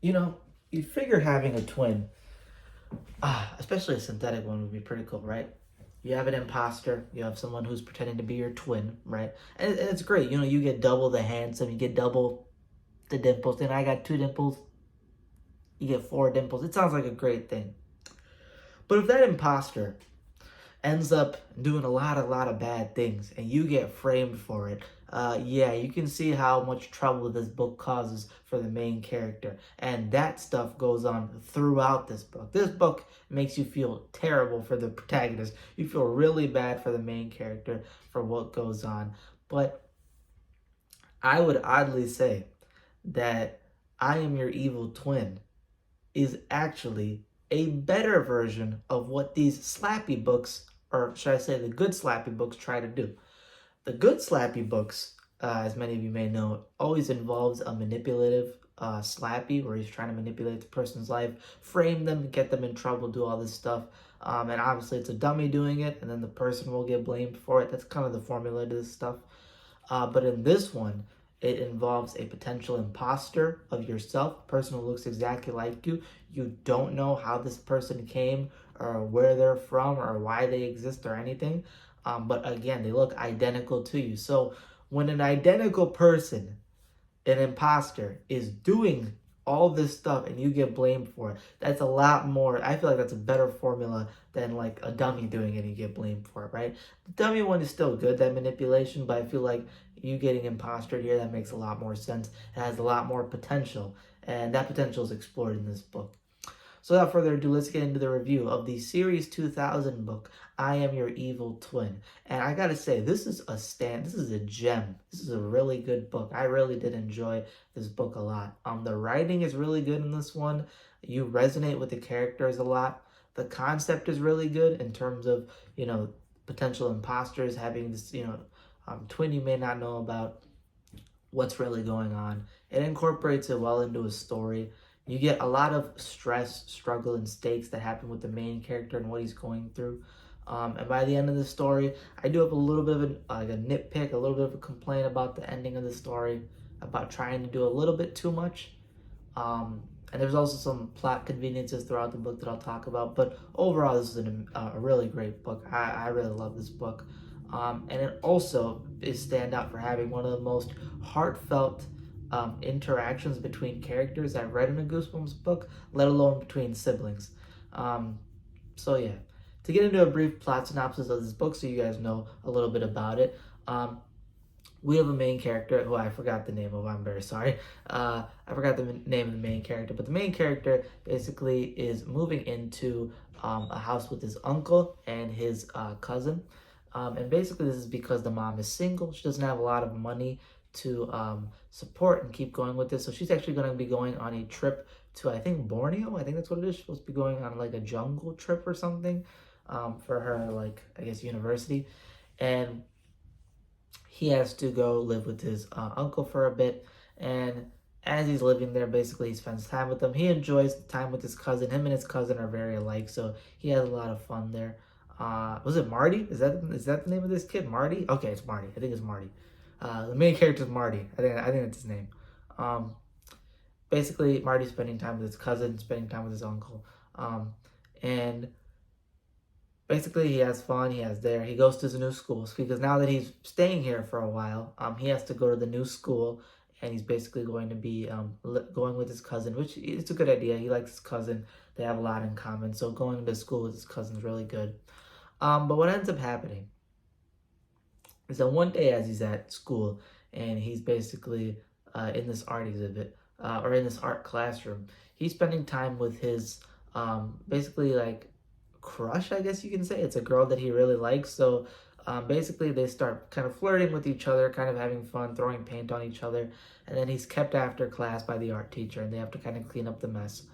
You know, you figure having a twin, especially a synthetic one, would be pretty cool, right? You have an imposter, you have someone who's pretending to be your twin, right? And it's great. You know, you get double the handsome, you get double the dimples. Then I got two dimples, you get four dimples. It sounds like a great thing. But if that imposter ends up doing a lot of bad things and you get framed for it, yeah, you can see how much trouble this book causes for the main character. And that stuff goes on throughout this book. This book makes you feel terrible for the protagonist. You feel really bad for the main character for what goes on. But I would oddly say that I Am Your Evil Twin is actually a better version of what these slappy books, or should I say the good slappy books, try to do. The good slappy books, as many of you may know, always involves a manipulative slappy where he's trying to manipulate the person's life, frame them, get them in trouble, do all this stuff. And obviously it's a dummy doing it, and then the person will get blamed for it. That's kind of the formula to this stuff. But in this one, it involves a potential imposter of yourself, a person who looks exactly like you. You don't know how this person came or where they're from or why they exist or anything. But again, they look identical to you. So when an identical person, an imposter, is doing all this stuff and you get blamed for it, that's a lot more. I feel like that's a better formula than like a dummy doing it and you get blamed for it, right? The dummy one is still good, that manipulation, but I feel like you getting impostered here, that makes a lot more sense. It has a lot more potential, and that potential is explored in this book. So without further ado, let's get into the review of the Series 2000 book, I Am Your Evil Twin. And I gotta say, this is a gem. This is a really good book. I really did enjoy this book a lot. The writing is really good in this one. You resonate with the characters a lot. The concept is really good in terms of, potential imposters having this, twin you may not know about, what's really going on. It incorporates it well into a story. You get a lot of stress, struggle, and stakes that happen with the main character and what he's going through. And by the end of the story, I do have a little bit of a nitpick, a little bit of a complaint about the ending of the story, about trying to do a little bit too much. And there's also some plot conveniences throughout the book that I'll talk about. But overall, this is a really great book. I really love this book. And it also is stand out for having one of the most heartfelt interactions between characters I've read in a Goosebumps book, let alone between siblings. So yeah, to get into a brief plot synopsis of this book so you guys know a little bit about it, we have a main character who I forgot the name of. I'm very sorry. I forgot the name of the main character, but the main character basically is moving into a house with his uncle and his cousin. And basically this is because the mom is single. She doesn't have a lot of money to support and keep going with this. So she's actually going to be going on a trip to, I think, Borneo. I think that's what it is. She's supposed to be going on like a jungle trip or something for her, like, I guess, university. And he has to go live with his uncle for a bit. And as he's living there, basically, he spends time with them. He enjoys the time with his cousin. Him and his cousin are very alike, so he has a lot of fun there. Was it Marty? Is that the name of this kid? Marty? Okay, it's Marty. I think it's Marty. The main character is Marty. I think that's his name. Basically, Marty's spending time with his cousin, spending time with his uncle, and basically he has fun. He goes to his new school because now that he's staying here for a while, he has to go to the new school, and he's basically going to be going with his cousin, which is a good idea. He likes his cousin. They have a lot in common, so going to school with his cousin is really good. But what ends up happening is that one day as he's at school and he's basically in this art exhibit or in this art classroom, he's spending time with his basically like crush, I guess you can say. It's a girl that he really likes. So basically they start kind of flirting with each other, kind of having fun, throwing paint on each other. And then he's kept after class by the art teacher and they have to kind of clean up the mess.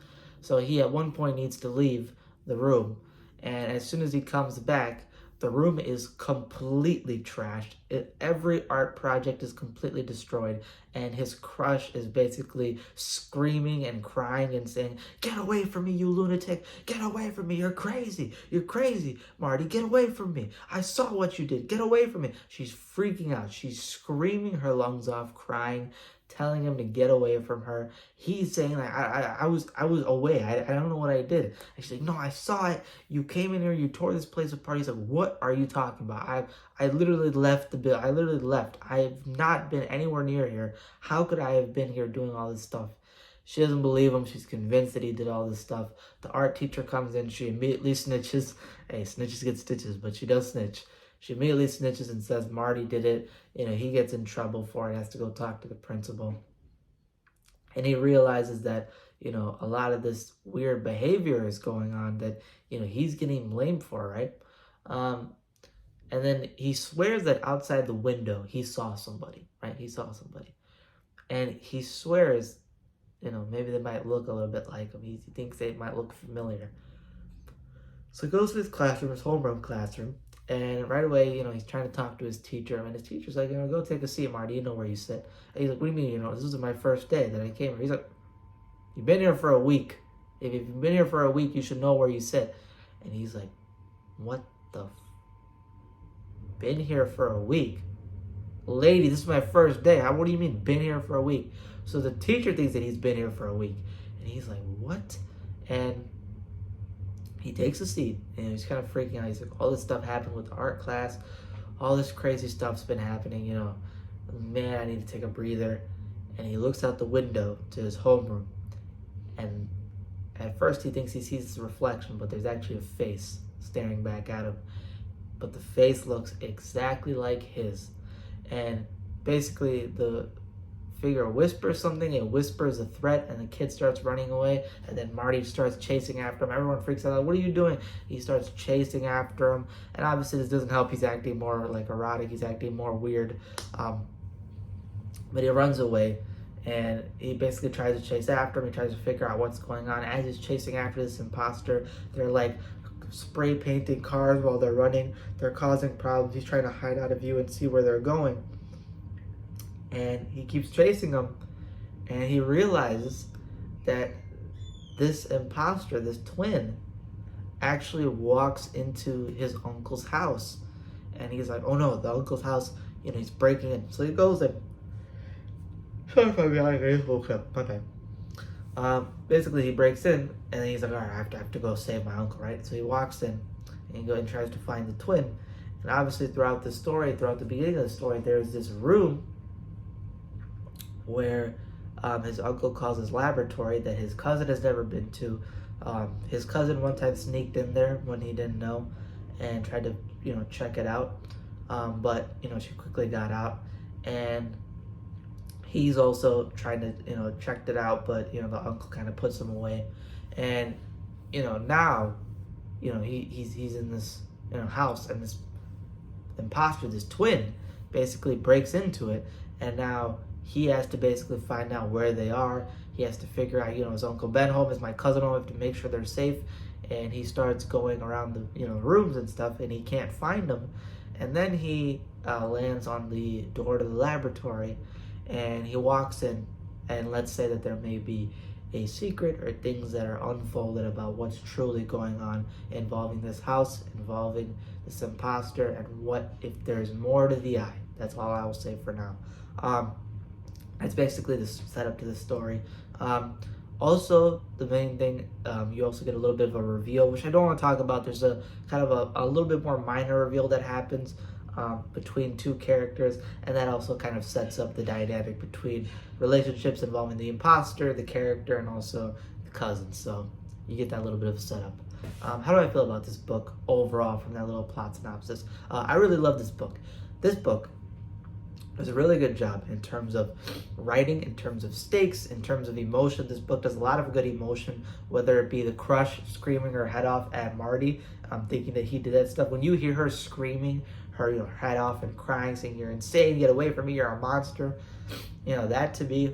So he at one point needs to leave the room. And as soon as he comes back, the room is completely trashed. Every art project is completely destroyed. And his crush is basically screaming and crying and saying, "Get away from me, you lunatic. Get away from me. You're crazy. You're crazy, Marty. Get away from me. I saw what you did. Get away from me." She's freaking out. She's screaming her lungs off, crying, telling him to get away from her. He's saying like, I was away. I don't know what I did. And she's like, no, I saw it. You came in here, you tore this place apart. He's like, what are you talking about? I literally left the bill. I literally left. I have not been anywhere near here. How could I have been here doing all this stuff? She doesn't believe him. She's convinced that he did all this stuff. The art teacher comes in. She immediately snitches. Hey, snitches get stitches, but she does snitch. She immediately snitches and says Marty did it. He gets in trouble for it, has to go talk to the principal. And he realizes that, a lot of this weird behavior is going on that, he's getting blamed for, right? And then he swears that outside the window, he saw somebody, right? He saw somebody. And he swears, maybe they might look a little bit like him. He thinks they might look familiar. So he goes to his classroom, his homeroom classroom, and right away, he's trying to talk to his teacher, and his teacher's like, go take a seat, Marty, you know where you sit. And he's like, what do you mean, this is my first day that I came here. He's like, you've been here for a week. If you've been here for a week, you should know where you sit. And he's like, what the been here for a week? Lady, this is my first day. What do you mean, been here for a week? So the teacher thinks that he's been here for a week. And he's like, what? And he takes a seat, and he's kind of freaking out. He's like, all this stuff happened with the art class. All this crazy stuff's been happening, Man, I need to take a breather. And he looks out the window to his homeroom. And at first he thinks he sees his reflection, but there's actually a face staring back at him. But the face looks exactly like his. And basically the figure whispers something, it whispers a threat, and the kid starts running away, and then Marty starts chasing after him. Everyone freaks out, like, what are you doing? He starts chasing after him, and obviously this doesn't help. He's acting more like erotic, he's acting more weird, but he runs away, and he basically tries to chase after him. He tries to figure out what's going on. As he's chasing after this imposter, they're like spray painting cars while they're running. They're causing problems. He's trying to hide out of view and see where they're going. And he keeps chasing them, and he realizes that this imposter, this twin, actually walks into his uncle's house. And he's like, oh no, the uncle's house, he's breaking in. So he goes and, sorry if I'm yelling, I just woke up, my bad. Basically he breaks in, and then he's like, all right, I have to go save my uncle, right? So he walks in, and he goes and tries to find the twin. And obviously throughout the story, throughout the beginning of the story, there's this room where his uncle calls his laboratory that his cousin has never been to. His cousin one time sneaked in there when he didn't know and tried to, check it out. But, she quickly got out. And he's also trying to, checked it out, but, the uncle kind of puts him away. And, now, he's in this, house, and this imposter, this twin, basically breaks into it. And now he has to basically find out where they are. He has to figure out, is Uncle Ben home? Is my cousin home? I have to make sure they're safe. And he starts going around the, rooms and stuff, and he can't find them. And then he lands on the door to the laboratory, and he walks in, and let's say that there may be a secret or things that are unfolded about what's truly going on involving this house, involving this imposter, and what if there's more to the eye. That's all I will say for now. That's basically the setup to the story. Also, the main thing, you also get a little bit of a reveal, which I don't want to talk about. There's a kind of a little bit more minor reveal that happens between two characters, and that also kind of sets up the dynamic between relationships involving the imposter, the character, and also the cousin. So you get that little bit of a setup. How do I feel about this book overall from that little plot synopsis? I really love this book. This book does a really good job in terms of writing, in terms of stakes, in terms of emotion. This book does a lot of good emotion, whether it be the crush screaming her head off at Marty, thinking that he did that stuff. When you hear her screaming her head off and crying, saying, you're insane, get away from me, you're a monster, that to me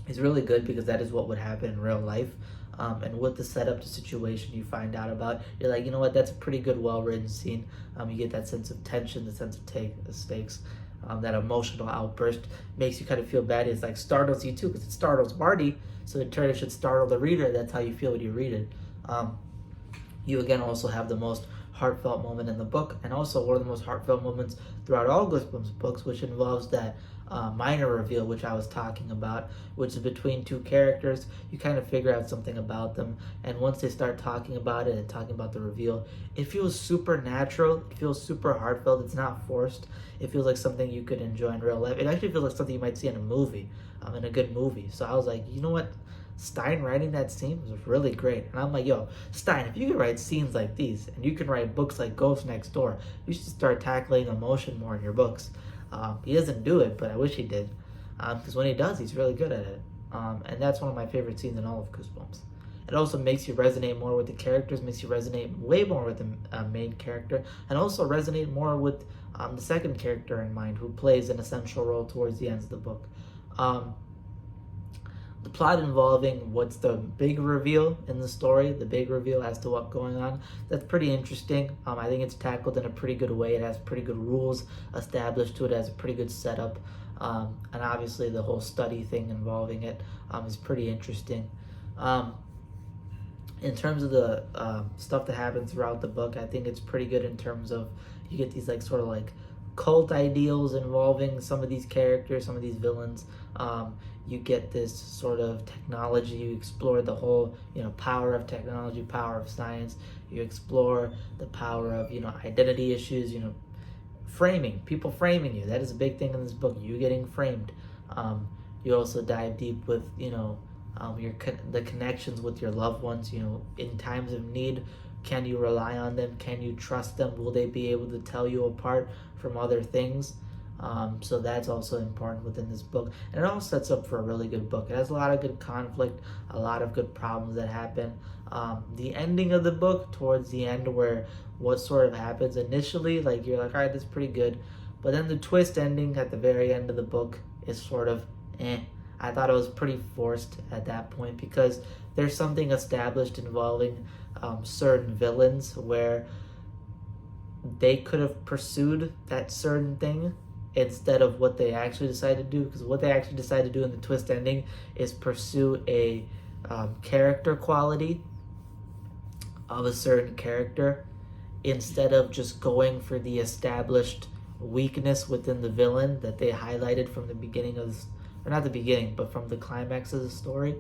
is really good, because that is what would happen in real life. And with the setup to situation you find out about, you're like, that's a pretty good, well-written scene. You get that sense of tension, the sense of the stakes. That emotional outburst makes you kind of feel bad. It's like startles you too, because it startles Marty, so in turn it should startle the reader. That's how you feel when you read it. You again also have the most heartfelt moment in the book, and also one of the most heartfelt moments throughout all Goosebumps books, which involves that minor reveal, which I was talking about, which is between two characters. You kind of figure out something about them, and once they start talking about it and talking about the reveal, it feels supernatural. It feels super heartfelt. It's not forced. It feels like something you could enjoy in real life. It actually feels like something you might see in a movie, in a good movie. So I was like, you know what? Stein writing that scene was really great. And I'm like, yo, Stein, if you can write scenes like these and you can write books like Ghost Next Door, you should start tackling emotion more in your books. He doesn't do it, but I wish he did. Because when he does, he's really good at it. And that's one of my favorite scenes in all of Goosebumps. It also makes you resonate more with the characters, makes you resonate way more with the main character, and also resonate more with the second character in mind, who plays an essential role towards the ends of the book. The plot involving what's the big reveal in the story, the big reveal as to what's going on, that's pretty interesting. I think it's tackled in a pretty good way. It has pretty good rules established to it. It has a pretty good setup. And obviously the whole study thing involving it is pretty interesting. In terms of the stuff that happens throughout the book, I think it's pretty good in terms of you get these like sort of like cult ideals involving some of these characters, some of these villains. You get this sort of technology. You explore the whole, power of technology, power of science. You explore the power of, identity issues, framing, people framing you. That is a big thing in this book, you getting framed. You also dive deep with, the connections with your loved ones, in times of need. Can you rely on them? Can you trust them? Will they be able to tell you apart from other things? So that's also important within this book. And it all sets up for a really good book. It has a lot of good conflict, a lot of good problems that happen. The ending of the book, towards the end, where what sort of happens initially, like you're like, all right, that's pretty good. But then the twist ending at the very end of the book is sort of eh. I thought it was pretty forced at that point, because there's something established involving certain villains where they could have pursued that certain thing instead of what they actually decided to do. Because what they actually decided to do in the twist ending is pursue a character quality of a certain character, instead of just going for the established weakness within the villain that they highlighted from the beginning of this, or not the beginning, but from the climax of the story.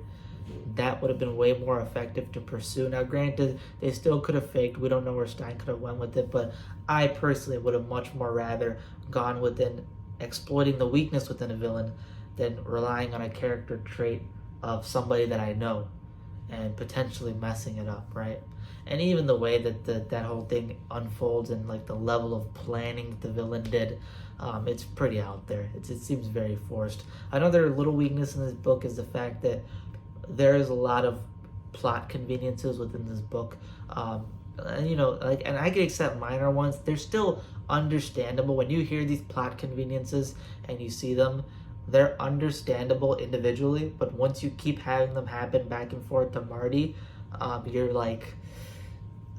That would have been way more effective to pursue. Now, granted, they still could have faked. We don't know where Stein could have went with it, but I personally would have much more rather gone within exploiting the weakness within a villain than relying on a character trait of somebody that I know and potentially messing it up, right? And even the way that that whole thing unfolds, and like the level of planning that the villain did, it's pretty out there. It seems very forced. Another little weakness in this book is the fact that there is a lot of plot conveniences within this book. And and I can accept minor ones. They're still understandable. When you hear these plot conveniences and you see them, they're understandable individually, but once you keep having them happen back and forth to Marty, you're like,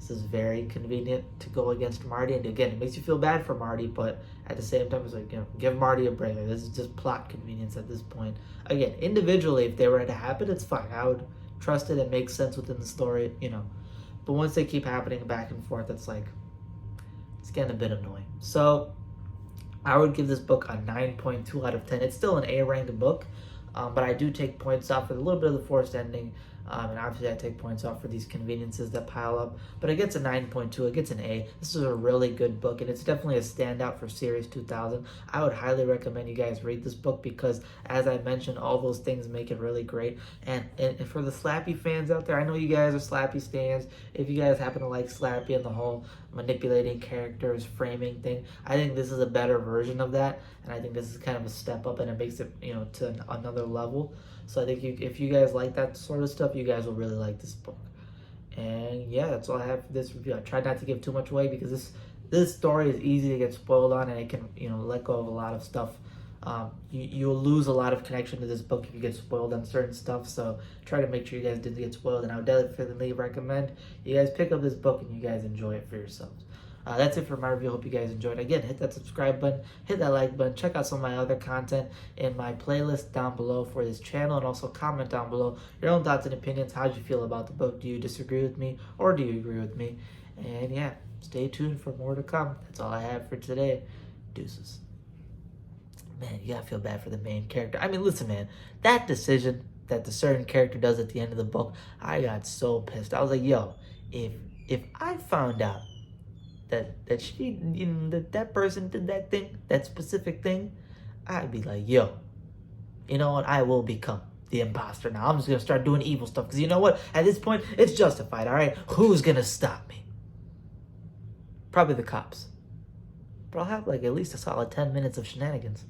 this is very convenient to go against Marty. And again, it makes you feel bad for Marty, but at the same time, it's like, give Marty a break. This is just plot convenience at this point. Again, individually, if they were to happen, it's fine. I would trust it. It makes sense within the story, But once they keep happening back and forth, it's like, it's getting a bit annoying. So I would give this book a 9.2 out of 10. It's still an A-ranked book, but I do take points off for a little bit of the forced ending. And obviously I take points off for these conveniences that pile up. But it gets a 9.2. It gets an A. This is a really good book, and it's definitely a standout for Series 2000. I would highly recommend you guys read this book, because, as I mentioned, all those things make it really great. And for the Slappy fans out there, I know you guys are Slappy stands. If you guys happen to like Slappy and the whole manipulating characters, framing thing, I think this is a better version of that. And I think this is kind of a step up, and it makes it, to another level. So I think if you guys like that sort of stuff, you guys will really like this book. And yeah, that's all I have for this review. I tried not to give too much away, because this story is easy to get spoiled on, and it can let go of a lot of stuff. You'll lose a lot of connection to this book if you get spoiled on certain stuff. So try to make sure you guys didn't get spoiled, and I would definitely recommend you guys pick up this book and you guys enjoy it for yourselves. That's it for my review. Hope you guys enjoyed. Again, hit that subscribe button, hit that like button, check out some of my other content in my playlist down below for this channel, and also comment down below your own thoughts and opinions. How did you feel about the book? Do you disagree with me, or do you agree with me? And yeah, stay tuned for more to come. That's all I have for today. Deuces. man, you gotta feel bad for the main character. I mean, listen, man, that decision that the certain character does at the end of the book, I got so pissed. I was like, yo, if if I found out that she, that person did that thing, that specific thing, I'd be like, yo, you know what? I will become the imposter now. I'm just gonna start doing evil stuff because you know what? At this point, it's justified. All right, who's gonna stop me? Probably the cops. But I'll have like at least a solid 10 minutes of shenanigans.